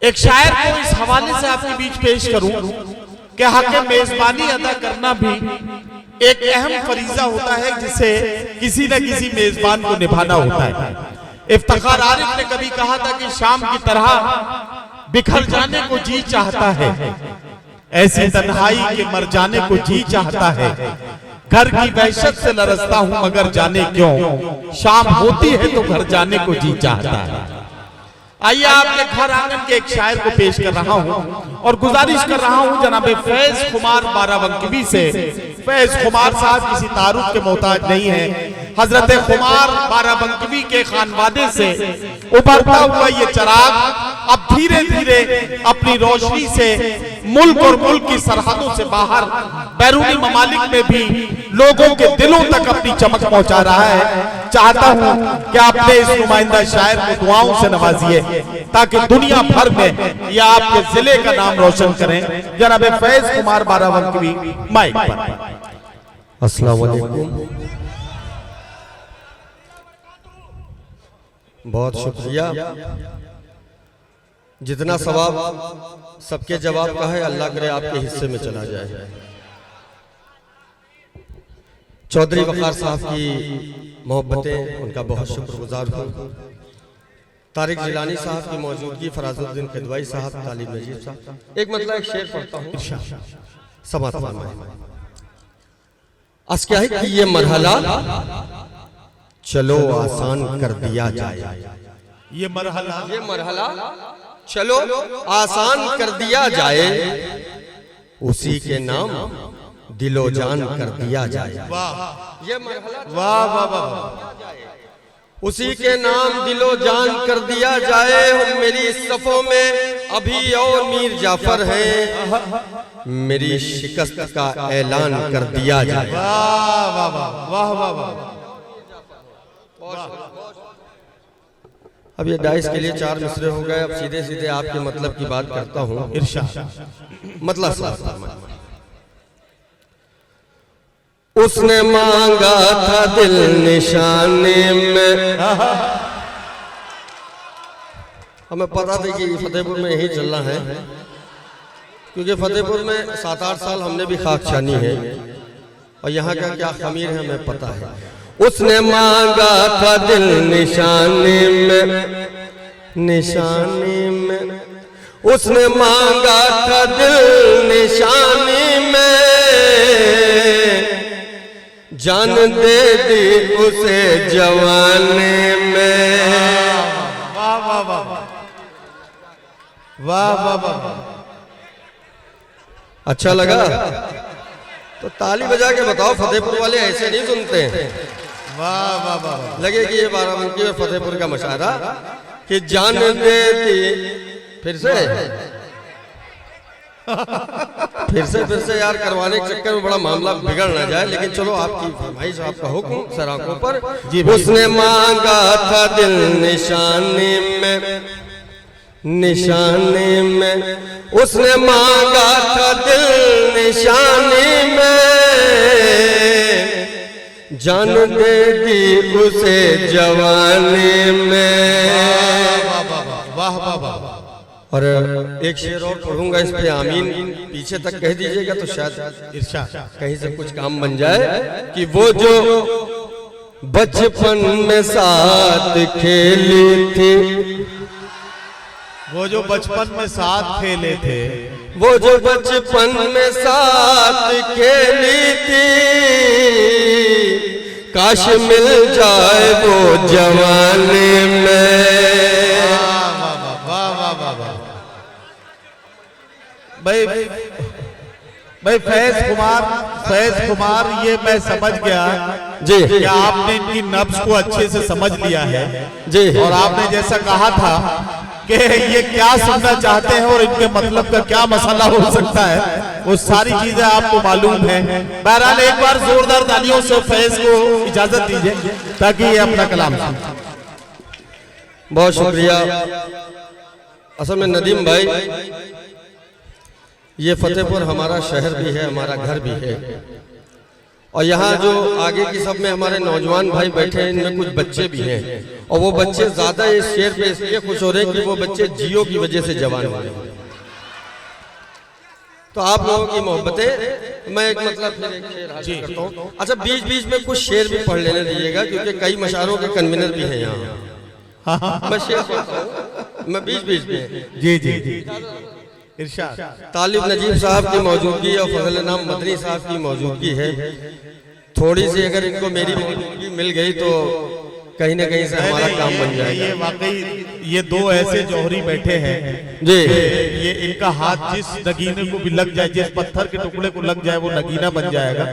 एक शायर को इस हवाले से आपके बीच पेश करूं कि हक़ मेजबानी अदा करना भी एक अहम फरीजा होता है जिसे किसी न किसी मेजबान को निभाना होता है। इफ्तिखार आरिफ ने कभी कहा था कि शाम की तरह बिखर जाने को जी चाहता है, ऐसी तन्हाई के मर जाने को जी चाहता है। घर की वहशत से लरसता हूं मगर जाने क्यों, शाम होती है तो घर जाने को जी चाहता है। आइए आपके घर आंगन के एक शायर को पेश कर रहा हूं और गुजारिश कर रहा हूं जनाब फैज खुमार बाराबंकवी से। फैज खुमार साहब किसी तारुफ के मोहताज नहीं है। हजरत खुमार बाराबंकवी के खानवादे से उभरता हुआ ये चिराग अब धीरे धीरे अपनी रोशनी से मुल्क और मुल्क की सरहदों से बाहर बैरूनी ममालिक में भी लोगों के दिलों तक अपनी चमक पहुंचा रहा है। चाहता हूं कि आपने इस नुमाइंदा शायर को दुआओं से नवाजिए ताकि दुनिया भर में या आपके जिले का नाम रोशन करें। जनाब फैज खुमार बाराबंकवी माइक पर। अस्सलाम वालेकुम। बहुत शुक्रिया। जितना सवाब सबके जवाब का है, अल्लाह करे आपके हिस्से में चला जाए। चौधरी वकार साहब की मोहब्बतें, उनका बहुत शुक्रगुजार हूँ। तारिक जिलानी साहब की मौजूदगी, फराजुद्दीन किदवाई साहब, तालिब नजीब साहब। एक मतलब एक शेर पढ़ता हूँ, समात फरमाएं। आज क्या है कि ये मरहला चलो आसान कर दिया जाए। ये मरहला चलो आसान कर दिया जाए, उसी के नाम दिलो जान कर दिया जाए। ये मरहला वाह वाह वाह, उसी के नाम दिलो जान कर दिया जाए। मेरी सफों में अभी और मीर जाफर हैं, मेरी शिकस्त का ऐलान कर दिया जाए। वाह वाह वाह वाह वाह। अब ये डाइस के लिए 4 मिसरे हो गए। अब सीधे सीधे आपके मतलब की बात करता हूँ। मतलब उसने मांगा था दिल निशाने में। हमें पता था कि फतेहपुर में यही चलना है, क्योंकि फतेहपुर में 7-8 साल हमने भी खाक छानी है और यहाँ का क्या खमीर है हमें पता है। उसने मांगा था दिल निशाने में, निशाने में। उसने मांगा था दिल निशाने में, जान दे दी उसे जवानी में। वाह वाह वाह वाह वाह वाह। अच्छा लगा तो ताली बजा के बताओ, फतेहपुर वाले ऐसे नहीं सुनते हैं। वाह वाह वाह। लगे कि ये बाराबंकी और फतेहपुर का मुशायरा कि जान देती। फिर से यार करवाने के चक्कर में बड़ा मामला बिगड़ ना जाए, लेकिन चलो आपकी फरमाइश, आपका हुक्म सर आंखों पर। उसने मांगा था दिल निशाने में, निशाने में। उसने मांगा था दिल निशाने में, जान दे दी उसे जवानी में। वाह वाह वाह। और एक शेर और पढ़ूंगा, इस पे आमीन पीछे तक कह दीजिएगा तो शायद इरशाद कहीं से कुछ काम बन जाए। कि वो जो बचपन में साथ खेली थी, वो जो बचपन में साथ खेले थे, वो जो बचपन में साथ खेली थी, काश मिल जाए वो जवानी में। भाई फैज कुमार ये मैं समझ गया जी कि आपने इनकी नब्ज को अच्छे से समझ लिया है जी। और आपने जैसा कहा था कि ये क्या सुनना चाहते हैं और इनके मतलब का क्या मसला हो सकता है, वो सारी चीजें आपको मालूम है। बहरहाल एक बार जोरदार तालियों से फैज को इजाजत दीजिए ताकि ये अपना कलाम सुने। बहुत शुक्रिया। असल में नदीम भाई, ये फतेहपुर हमारा शहर भी है, हमारा घर भी है। और यहाँ जो आगे की सब में हमारे नौजवान भाई बैठे हैं, इनमें कुछ बच्चे भी हैं, और वो बच्चे ज्यादा इस शेर पे इसलिए खुश हो रहे हैं कि वो बच्चे जियो की वजह से जवान हो रहे हैं। तो आप लोगों की मोहब्बतें मैं एक मतलब फिर एक शेर हाजिर करता हूँ। अच्छा, बीच बीच में कुछ शेर भी पढ़ लेने दीजिएगा, क्योंकि कई मशारों के कन्वीनर भी हैं यहाँ। मैं शेर पढ़ता हूँ, मैं बीच बीच में। जी जी जी, इरशाद। तालिब नजीब साहब की मौजूदगी और फजल नाम मदनी साहब की मौजूदगी है। थोड़ी सी अगर इनको मेरी मौजूदगी मिल गई तो कहीं ना कहीं से हमारा काम बन जाएगा। ये वाकई ये दो ऐसे जौहरी बैठे हैं जी, ये इनका हाथ जिस नगीने को भी लग जाए, जिस पत्थर के टुकड़े को लग जाए, वो नगीना बन जाएगा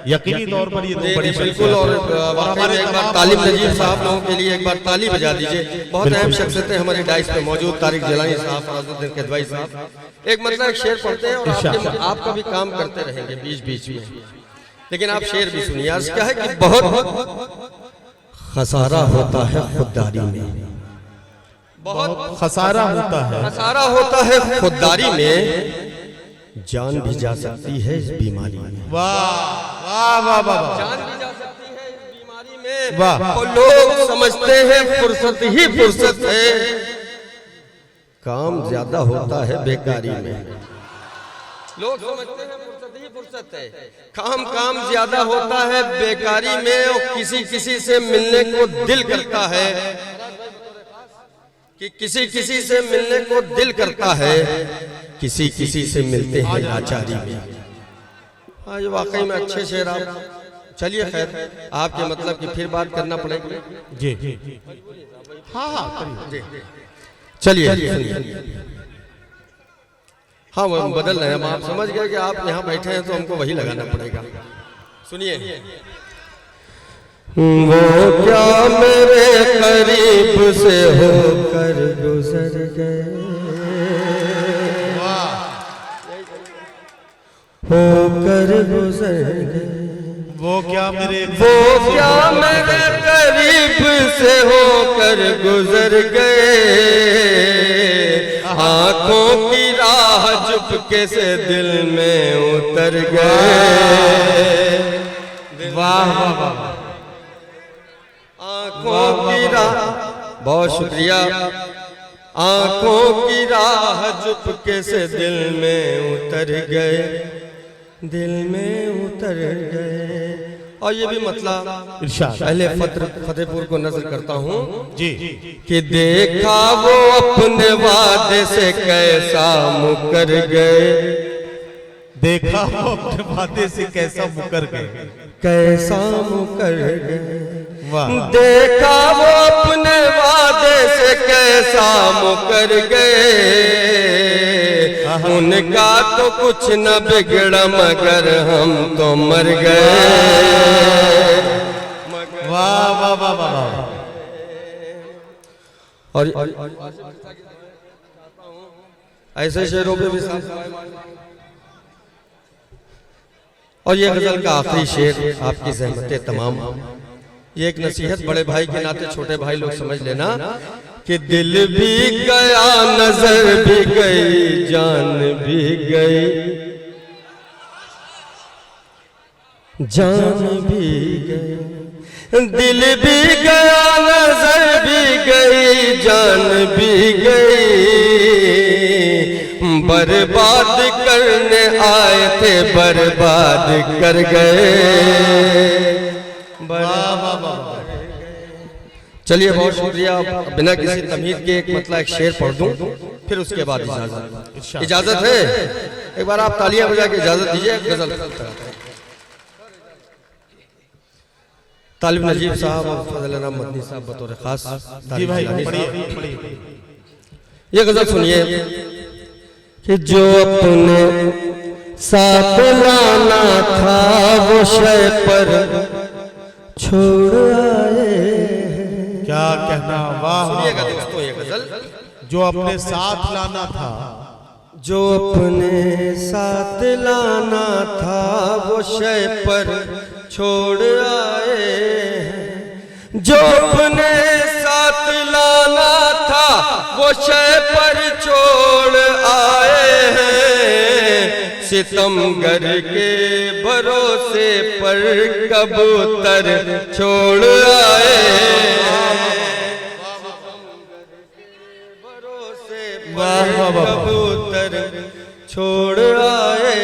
यकीनी तौर पर। ये दो बड़ी बिल्कुल। और हमारे एक बार तालिब नजीब साहब लोगों के लिए एक बार ताली बजा दीजिए। बहुत अहम शख्सियतें हमारी डाइस पे मौजूद, तारिक जिलानी साहब, फराजुद्दीन किदवाई साहब। एक मतलब एक शेर पढ़ते हैं और आपका भी काम करते रहेंगे बीच बीच में, लेकिन आप शेर भी सुनिए। अर्ज क्या है कि बहुत खसारा होता है खुददारी में, बहुत खसारा होता है, खसारा होता है खुददारी में, जान भी जा सकती है इस बीमारी में। वाह वाह वाह वाह, जान भी जा सकती है इस बीमारी में। वाह। और लोग समझते हैं फुर्सत ही फुर्सत है, काम ज्यादा होता है बेकारी में। लोग समझते हैं फुर्सत ही फुर्सत है, काम ज्यादा होता है बेकारी में। और किसी किसी से मिलने को दिल करता है, कि किसी किसी से मिलने को दिल करता है, किसी किसी से मिलते हैं लाचारी में। आज वाकई में अच्छे शेर आप। चलिए खैर, आपके मतलब की फिर बात करना पड़ेगी। जी हाँ हाँ, चलिए। हाँ, वो हम बदल रहे हैं। हम आप समझ गए कि आप यहाँ बैठे हैं तो हमको वही लगाना पड़ेगा। सुनिए। वो क्या मेरे करीब से होकर गुजर गए, होकर गुजर गए। वो क्या मेरे करीब से होकर गुजर गए, आंखों की राह चुपके से दिल में उतर गए। वाह वाह वाह, आंखों की राह, बहुत शुक्रिया। आंखों की राह चुपके से दिल में उतर गए, दिल में उतर गए। और ये भी मतलब पहले फतेहपुर को नजर करता हूँ जी, कि देखा वो अपने वादे से कैसा मुकर गए, देखा वो अपने वादे से कैसा मुकर गए, कैसा मुकर गए। वाह। देखा वो अपने वादे से कैसा मुकर गए, उनका तो कुछ न बिगड़ा मगर हम तो मर गए। वाह वाह वाह वाह। और ऐसे शेरों पे भी। और ये गजल का आखिरी शेर, आपकी ज़हमतें तमाम। ये एक नसीहत बड़े भाई के नाते छोटे भाई लोग समझ लेना कि दिल भी गया, नजर भी गई, जान भी गई, जान भी गई। दिल भी गया, नजर भी गई, जान भी गई। बर्बाद करने आए थे, बर्बाद कर गए। चलिए, बहुत शुक्रिया। बिना किसी तमीज के एक मतलब एक शेर पढ़ दूं, फिर उसके बाद इजाजत है। एक बार आप तालियां बजा के इजाजत दीजिए। गजल तालिब नजीब साहब और फजल नाम मदनी साहब बतौर खास। जी भाई, पढ़िए। ये गजल सुनिए कि जो अपने साथ लाना था वो शय पर छोड़ आए। क्या कहना, वाह। सुनिएगा दोस्तों ये गजल। जो अपने साथ लाना था, जो अपने साथ लाना था वो शय पर छोड़ आए। जो अपने साथ लाना था वो शय पर छोड़ आए हैं। सितमगर के भरोसे पर कबूतर छोड़ आए, भरोसे पर कबूतर छोड़ आए।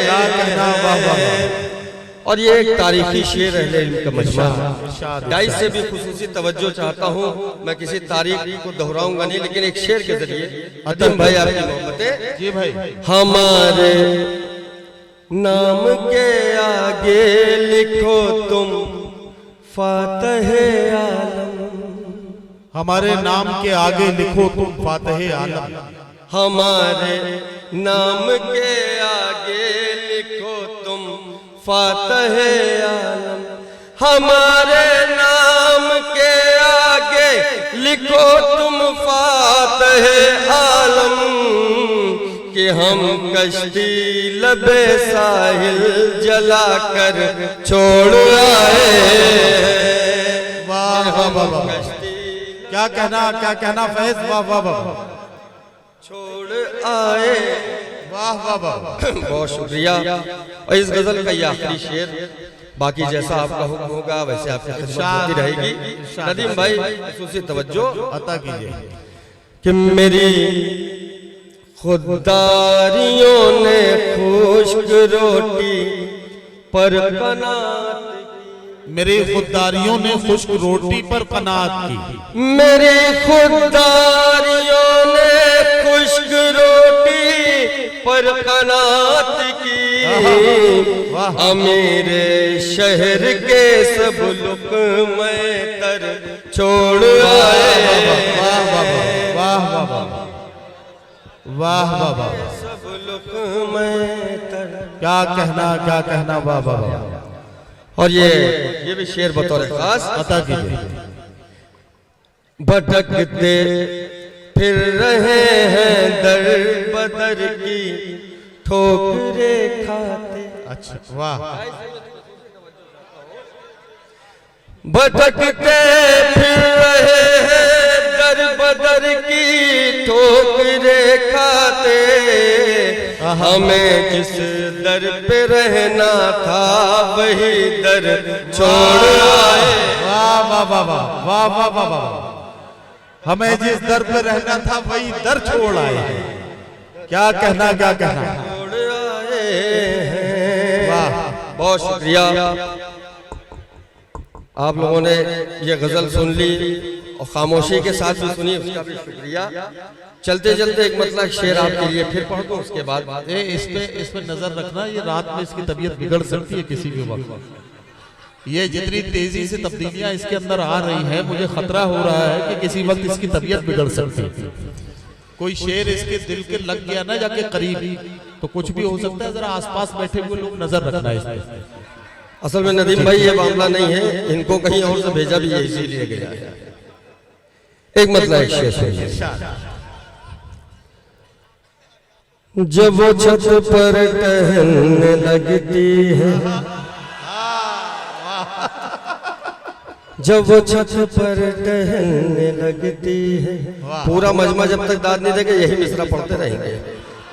और ये एक तारीखी शेर अहले इल्म का मजमा है। डाइस से भी खुसूसी तवज्जो चाहता हूँ, मैं किसी तारीख को दोहराऊंगा नहीं, लेकिन एक शेर के जरिए अदम भाई आपकी मोहब्बतें। जी भाई। हमारे नाम के आगे लिखो तुम फातहे आलम, हमारे नाम के आगे लिखो तुम फातहे आलम, हमारे नाम के आगे लिखो तुम फातहे आलम, हमारे नाम के आगे लिखो तुम फातहे आलम, कि हम कश्ती लबे साहिल जलाकर छोड़ आए। वाह वाह वाह, क्या कहना फैज, वाह वाह वाह, छोड़ आए। वाह वाह वाह, बहुत शुक्रिया। और इस गजल का ये आखिरी शेर, बाकी जैसा आपका हुक्म होगा वैसे आपकी खिदमत होती रहेगी। नदीम भाई खुसूसी तवज्जो अता कीजिए कि मेरी खुदारियों ने खुश्क रोटी पर कनात, मेरे खुददारियों ने खुश्क रोटी पर कनात की, मेरी खुदारियों ने खुश्क रोटी पर कनात की, अमीरे शहर के सब लुक़मे तर छोड़ आए। वाह वाह वाह वाह वाह वाह वाह, सब लुक़मे तर, क्या कहना, वाह वाह वाह। और ये भी शेर बतौर खास अता कीजिए। भटकते फिर रहे हैं दर बदर की ठोकरे खाते, अच्छा वाह, भटकते फिर रहे हैं दर बदर की ठोकरे खाते, हमें जिस दर पे रहना था वही दर छोड़ आए। वाह वाह वाह वाह वाह वाह वाह वाह, हमें जिस दर पे रहना था वही दर छोड़ आए। क्या कहना, छोड़ आए हैं। वाह, बहुत शुक्रिया। आप लोगों ने ये गजल सुन ली और खामोशी के साथ भी सुनी, उसका भी शुक्रिया। चलते चलते एक मतलब शेर आपके लिए फिर पढ़ दूं, उसके बाद इस पे नजर रखना, ये रात में इसकी तबीयत बिगड़ सकती है किसी भी वक्त। ये जितनी तेजी से तब्दीलियां इसके अंदर आ रही हैं, मुझे खतरा हो रहा है कि किसी वक्त इसकी तबीयत बिगड़ सकती है। कोई शेर इसके दिल के लग गया ना जाके करीब, तो कुछ भी हो सकता है। जरा आसपास बैठे हुए लोग नजर रखना इसमें। असल में नदीम भाई ये मामला नहीं है, इनको कहीं और से भेजा भी है, इसीलिए गया। एक मतलब एक शेर, जब वो छत पर टहलने लगती है, जब वो छत पर टहलने लगती है, पूरा मजमा जब तक दाद नहीं देगा यही मिसरा पढ़ते रहेंगे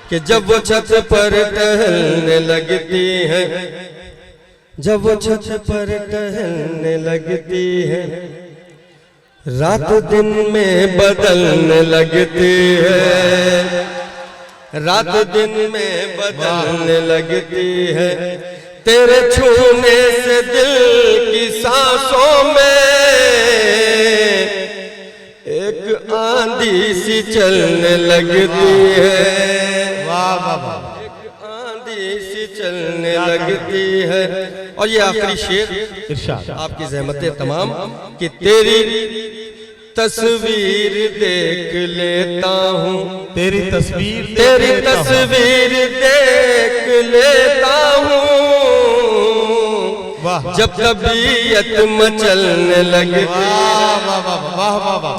कि जब वो छत पर टहलने लगती है, जब वो छत पर टहलने लगती है, रात दिन में बदलने लगती है, रात दिन में बदलने लगती है, तेरे छूने से दिल की सांसों में एक आंधी सी चलने लगती है। वाह वाह वाह, एक आंधी सी चलने लगती है। और ये आखिरी शेर इरशाद, आपकी ज़हमतें तमाम कि तेरी तस्वीर देख लेता हूँ, तेरी तस्वीर देख लेता हूँ, वाह, जब तबीयत मचलने लगती। वाह वाह वाह वाह वाह वाह,